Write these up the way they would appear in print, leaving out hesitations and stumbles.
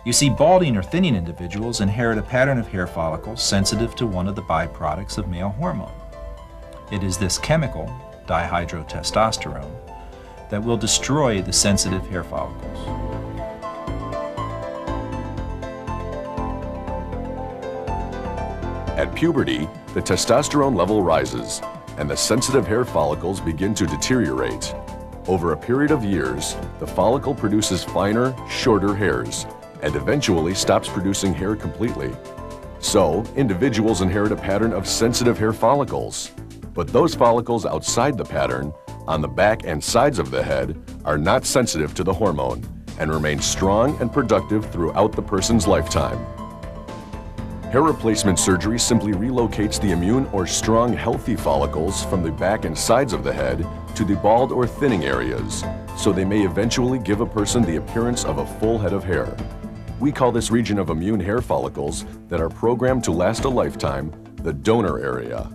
You see, balding or thinning individuals inherit a pattern of hair follicles sensitive to one of the byproducts of male hormone. It is this chemical, dihydrotestosterone, that will destroy the sensitive hair follicles. At puberty, the testosterone level rises, and the sensitive hair follicles begin to deteriorate. Over a period of years, the follicle produces finer, shorter hairs, and eventually stops producing hair completely. So, individuals inherit a pattern of sensitive hair follicles. But those follicles outside the pattern, on the back and sides of the head, are not sensitive to the hormone and remain strong and productive throughout the person's lifetime. Hair replacement surgery simply relocates the immune or strong, healthy follicles from the back and sides of the head to the bald or thinning areas, so they may eventually give a person the appearance of a full head of hair. We call this region of immune hair follicles that are programmed to last a lifetime the donor area.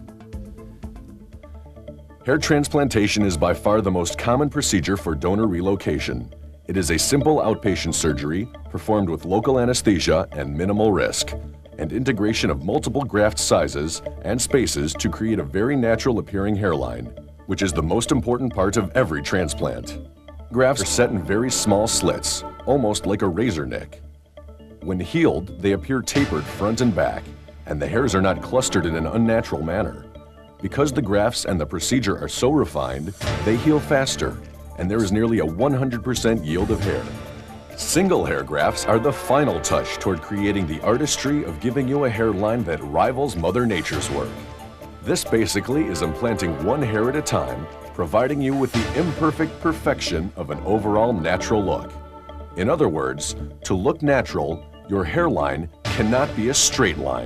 Hair transplantation is by far the most common procedure for donor relocation. It is a simple outpatient surgery performed with local anesthesia and minimal risk, and integration of multiple graft sizes and spaces to create a very natural appearing hairline, which is the most important part of every transplant. Grafts are set in very small slits, almost like a razor nick. When healed, they appear tapered front and back, and the hairs are not clustered in an unnatural manner. Because the grafts and the procedure are so refined, they heal faster, and there is nearly a 100% yield of hair. Single hair grafts are the final touch toward creating the artistry of giving you a hairline that rivals Mother Nature's work. This basically is implanting one hair at a time, providing you with the imperfect perfection of an overall natural look. In other words, to look natural, your hairline cannot be a straight line.